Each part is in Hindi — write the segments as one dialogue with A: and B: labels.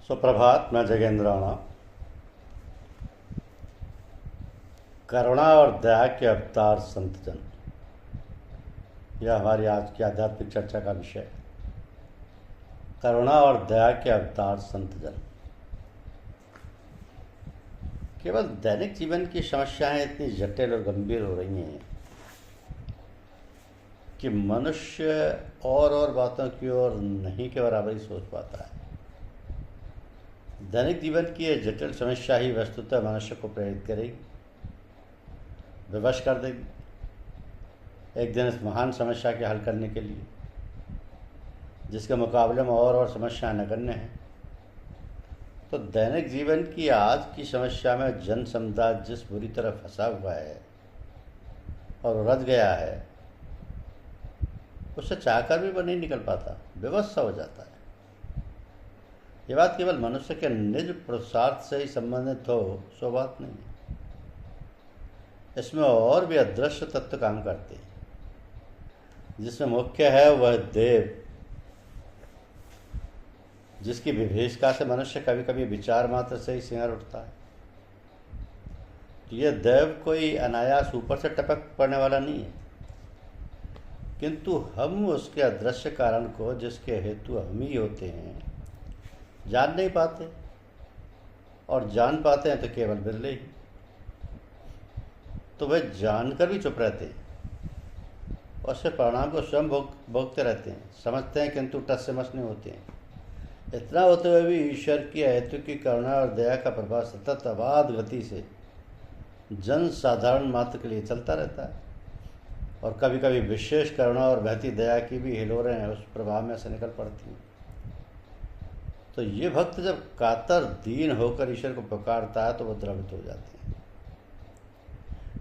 A: सुप्रभात। मैं जगेंद्र राणा। करुणा और दया के अवतार संत जन, यह हमारी आज की आध्यात्मिक चर्चा का विषय है। करुणा और दया के अवतार संत जन। केवल दैनिक जीवन की समस्याएं इतनी जटिल और गंभीर हो रही हैं कि मनुष्य और बातों की ओर नहीं के बराबर ही सोच पाता है। दैनिक जीवन की यह जटिल समस्या ही वस्तुतः मनुष्य को प्रेरित करेगी, विवश कर देगी एक दिन इस महान समस्या के हल करने के लिए, जिसके मुकाबले में और समस्याएं नगण्य हैं। तो दैनिक जीवन की आज की समस्या में जन समुदाय जिस बुरी तरह फंसा हुआ है और उलझ गया है, उससे चाहकर भी वह नहीं निकल पाता, विवश सा हो जाता है। ये बात केवल मनुष्य के निज पुरुषार्थ से ही संबंधित हो सो बात नहीं है। इसमें और भी अदृश्य तत्व काम करते हैं, जिसमें मुख्य है वह देव, जिसकी विभीषिका से मनुष्य कभी कभी विचार मात्र से ही सिहर उठता है। तो यह देव कोई अनायास ऊपर से टपक पड़ने वाला नहीं है, किंतु हम उसके अदृश्य कारण को, जिसके हेतु हम ही होते हैं, जान नहीं पाते, और जान पाते हैं तो केवल बिरले ही। तो वे जानकर भी चुप रहते हैं और उसके परिणाम को स्वयं भोगते रहते हैं, समझते हैं किंतु टस से मस नहीं होते हैं। इतना होते हुए भी ईश्वर की अहेतु की करुणा और दया का प्रभाव सतत अबाध गति से जन साधारण मात्र के लिए चलता रहता है, और कभी कभी विशेष करुणा और बहती दया की भी हिलोरें उस प्रभाव में से निकल पड़ती हैं। तो ये भक्त जब कातर दीन होकर ईश्वर को पुकारता है तो वो द्रवित हो जाते हैं,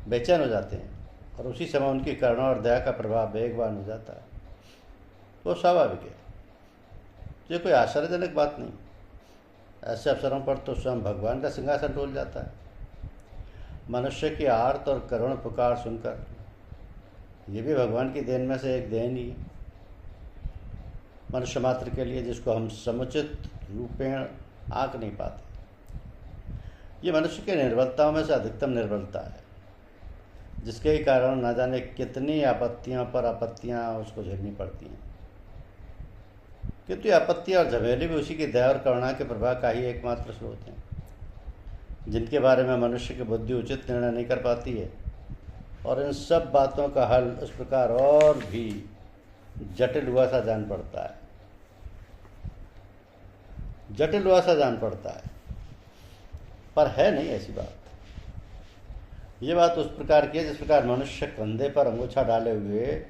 A: बेचैन हो जाते हैं, और उसी समय उनकी करुणा और दया का प्रभाव बेगवान हो जाता है। वो स्वाभाविक है, ये कोई आश्चर्यजनक बात नहीं। ऐसे अवसरों पर तो स्वयं भगवान का सिंहासन डोल जाता है। मनुष्य की आर्त और करुण पुकार सुनकर, ये भी भगवान की देन में से एक देन ही है मनुष्य मात्र के लिए, जिसको हम समुचित रूपेण आंक नहीं पाते। ये मनुष्य के निर्बलताओं में से अधिकतम निर्बलता है, जिसके ही कारण न जाने कितनी आपत्तियों पर आपत्तियाँ उसको झेलनी पड़ती हैं। किंतु ये आपत्तियाँ और झमेले भी उसी की दया और करुणा के प्रभाव का ही एकमात्र स्रोत हैं, जिनके बारे में मनुष्य की बुद्धि उचित निर्णय नहीं कर पाती है। और इन सब बातों का हल इस प्रकार और भी जटिल हुआ सा जान पड़ता है, जटिल हुआ सा जान पड़ता है, पर है नहीं ऐसी बात। ये बात उस प्रकार की है जिस प्रकार मनुष्य कंधे पर अंगूछा डाले हुए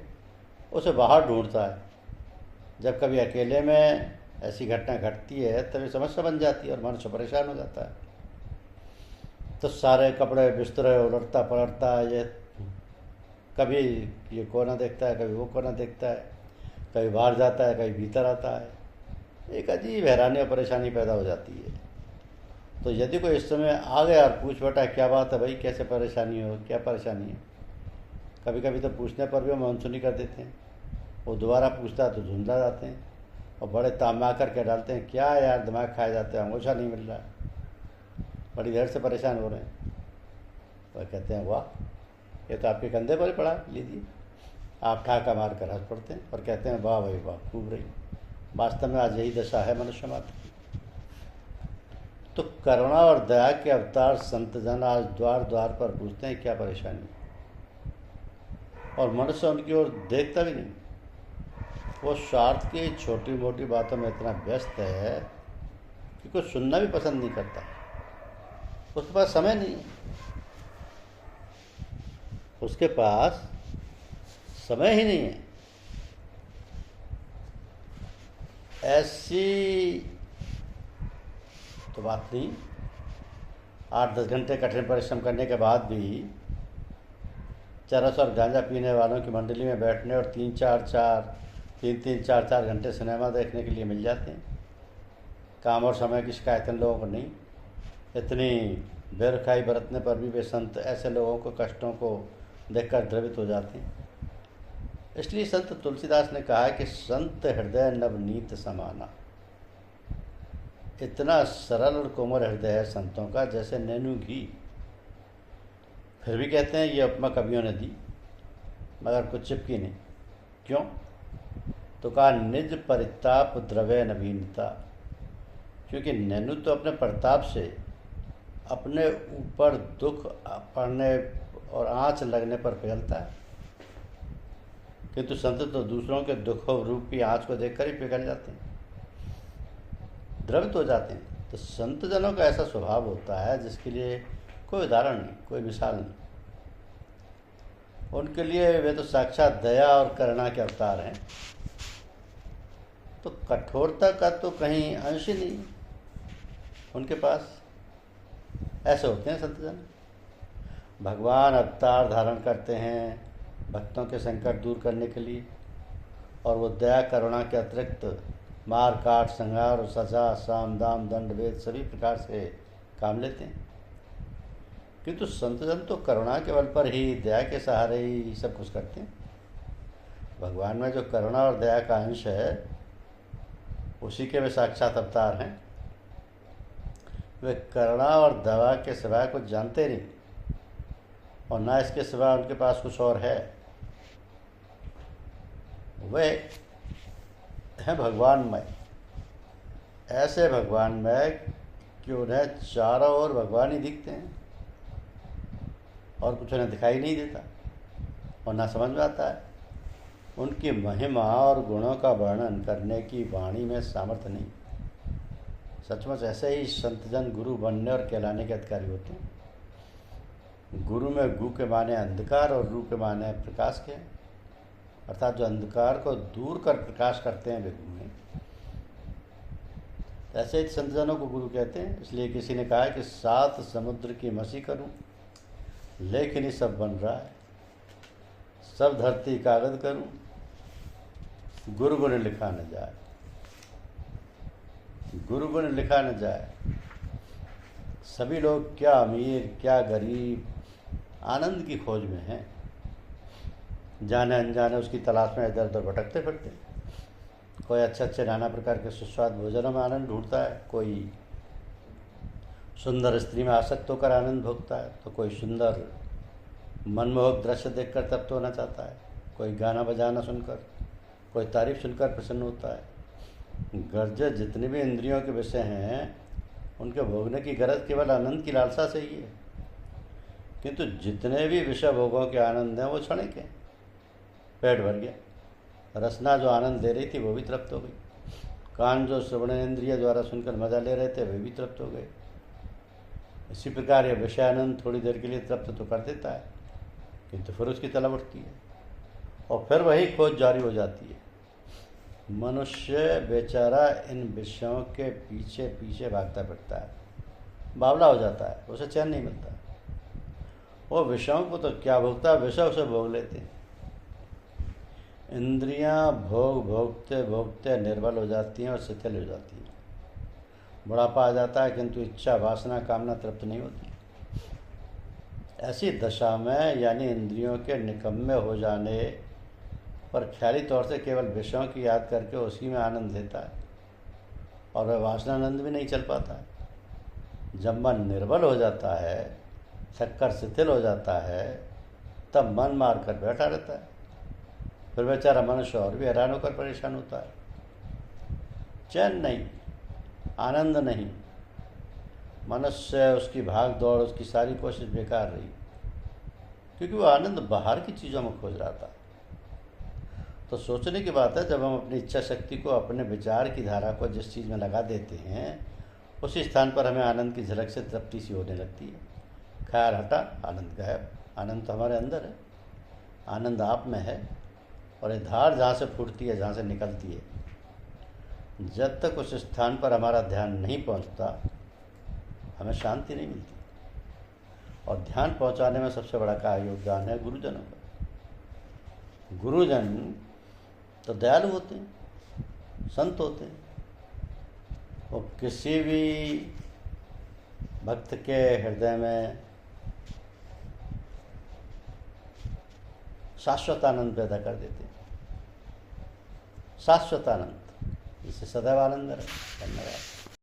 A: उसे बाहर ढूंढता है। जब कभी अकेले में ऐसी घटना घटती है तभी समस्या बन जाती है और मनुष्य परेशान हो जाता है। तो सारे कपड़े बिस्तरे उलटता पलटता है, ये कभी ये कोना देखता है, कभी वो कोना देखता है, कभी बाहर जाता है, कभी भीतर आता है। एक अजीब हैरानी और परेशानी पैदा हो जाती है। तो यदि कोई इस समय आ गया और पूछ बैठा क्या बात है भाई, कैसे परेशानी हो, क्या परेशानी है, कभी कभी तो पूछने पर भी वो अनसुनी कर देते हैं। वो दोबारा पूछता है तो झुंझला जाते हैं और बड़े तामा करके डालते हैं, क्या यार दिमाग खाए जाते हैं, अंगूछा नहीं मिल रहा, बड़ी देर से परेशान हो रहे हैं। वह कहते हैं वाह, ये तो आपके कंधे पर ही पड़ा, लीजिए। आप ठाका मार कर हंस पड़ते हैं और कहते हैं वाह भाई वाह, खूब रही। वास्तव में आज यही दशा है मनुष्य मात्र की। तो करुणा और दया के अवतार संत जन आज द्वार द्वार पर पूछते हैं क्या परेशानी, और मनुष्य उनकी ओर देखता भी नहीं। वो स्वार्थ की छोटी मोटी बातों में इतना व्यस्त है कि कुछ सुनना भी पसंद नहीं करता। उसके पास समय नहीं है, उसके पास समय ही नहीं है। ऐसी तो बात नहीं, 8-10 घंटे कठिन परिश्रम करने के बाद भी चरस और गांजा पीने वालों की मंडली में बैठने और 3-4 घंटे सिनेमा देखने के लिए मिल जाते हैं। काम और समय की शिकायत इन लोगों को नहीं। इतनी बेरुखाई बरतने पर भी वे संत ऐसे लोगों को कष्टों को देखकर द्रवित हो जाते हैं। इसलिए संत तुलसीदास ने कहा है कि संत हृदय नवनीत समाना। इतना सरल और कोमल हृदय है संतों का जैसे नैनू घी। फिर भी कहते हैं ये उपमा कवियों ने दी मगर कुछ चिपकी नहीं। क्यों? तो कहा निज परिताप द्रव्य नवीनता, क्योंकि नैनू तो अपने प्रताप से अपने ऊपर दुख पड़ने और आँच लगने पर पिघलता है, किंतु संत तो दूसरों के दुख रूपी आँच को देखकर ही पिघल जाते हैं, द्रवित हो जाते हैं। तो संत जनों का ऐसा स्वभाव होता है जिसके लिए कोई उदाहरण नहीं, कोई मिसाल नहीं। उनके लिए वे तो साक्षात दया और करुणा के अवतार हैं। तो कठोरता का तो कहीं अंश ही नहीं उनके पास। ऐसे होते हैं संत जन। भगवान अवतार धारण करते हैं भक्तों के संकट दूर करने के लिए, और वो दया करुणा के अतिरिक्त मार काट संहार और सजा साम दाम दंड भेद सभी प्रकार से काम लेते हैं। किंतु संत जन तो करुणा के बल पर ही, दया के सहारे ही सब कुछ करते हैं। भगवान में जो करुणा और दया का अंश है उसी के वे साक्षात अवतार हैं। वे करुणा और दया के सिवाय कुछ जानते नहीं, और ना इसके सिवा उनके पास कुछ और है। वे हैं भगवानमय, ऐसे भगवानमय कि उन्हें चारों ओर भगवान ही दिखते हैं और कुछ उन्हें दिखाई नहीं देता और ना समझ में आता है। उनकी महिमा और गुणों का वर्णन करने की वाणी में सामर्थ्य नहीं। सचमुच ऐसे ही संतजन गुरु बनने और कहलाने के अधिकारी होते हैं। गुरु में गु के माने अंधकार और रू के माने प्रकाश के, अर्थात जो अंधकार को दूर कर प्रकाश करते हैं वे गुरु हैं। ऐसे ही संतजनों को गुरु कहते हैं। इसलिए किसी ने कहा है कि 7 समुद्र की मसी करूं लेकिन ये सब बन रहा है, सब धरती कागज करूं गुरु गुण लिखा न जाए, गुरु गुण लिखा न जाए। सभी लोग क्या अमीर क्या गरीब आनंद की खोज में हैं, जाने अनजाने उसकी तलाश में इधर उधर भटकते फिरते। कोई अच्छे अच्छे नाना प्रकार के सुस्वाद भोजनों में आनंद ढूंढता है, कोई सुंदर स्त्री में आसक्त होकर आनंद भोगता है, तो कोई सुंदर मनमोहक दृश्य देखकर तृप्त होना चाहता है, कोई गाना बजाना सुनकर, कोई तारीफ सुनकर प्रसन्न होता है। गर्ज जितने भी इंद्रियों के विषय हैं उनके भोगने की गरज केवल आनंद की लालसा से ही है, किंतु जितने भी विषय भोगों के आनंद हैं वो क्षणिक हैं। पेट भर गया, रसना जो आनंद दे रही थी वो भी तृप्त हो गई, कान जो श्रवणेन्द्रिय द्वारा सुनकर मजा ले रहे थे वे भी तृप्त हो गए। इसी प्रकार यह विषयानंद थोड़ी देर के लिए तृप्त तो कर देता है, किंतु फिर उसकी तलब उठती है और फिर वही खोज जारी हो जाती है। मनुष्य बेचारा इन विषयों के पीछे पीछे भागता फिरता है, बावला हो जाता है, उसे चैन नहीं मिलता। वो विषयों को तो क्या भोगता है, विषय उसे भोग लेते हैं। इंद्रियां भोग भोगते भोगते निर्बल हो जाती हैं और शिथिल हो जाती हैं। बुढ़ापा आ जाता है किंतु इच्छा वासना कामना तृप्त नहीं होती। ऐसी दशा में यानी इंद्रियों के निकम्मे हो जाने पर ख्याली तौर से केवल विषयों की याद करके उसी में आनंद लेता है और वह वासनानंद भी नहीं चल पाता है। जब मन निर्बल हो जाता है, थककर शिथिल हो जाता है, तब मन मार कर बैठा रहता है। फिर बेचारा मनुष्य और भी हैरान होकर परेशान होता है। चैन नहीं, आनंद नहीं। मनुष्य उसकी भाग दौड़, उसकी सारी कोशिश बेकार रही, क्योंकि वो आनंद बाहर की चीज़ों में खोज रहा था। तो सोचने की बात है, जब हम अपनी इच्छा शक्ति को अपने विचार की धारा को जिस चीज़ में लगा देते हैं उसी स्थान पर हमें आनंद की झलक से तृप्ति सी होने लगती है। ख्याल हटा, आनंद गायब। आनंद तो हमारे अंदर है, आनंद आप में है, और ये धार जहाँ से फूटती है, जहाँ से निकलती है, जब तक उस स्थान पर हमारा ध्यान नहीं पहुँचता हमें शांति नहीं मिलती। और ध्यान पहुँचाने में सबसे बड़ा का योगदान है गुरुजनों का। गुरुजन तो दयालु होते हैं, संत होते हैं। वो किसी भी भक्त के हृदय में शाश्वत आनंद पैदा कर देते हैं। शाश्वत आनंद, जिससे सदैव आनंद रहे। धन्यवाद।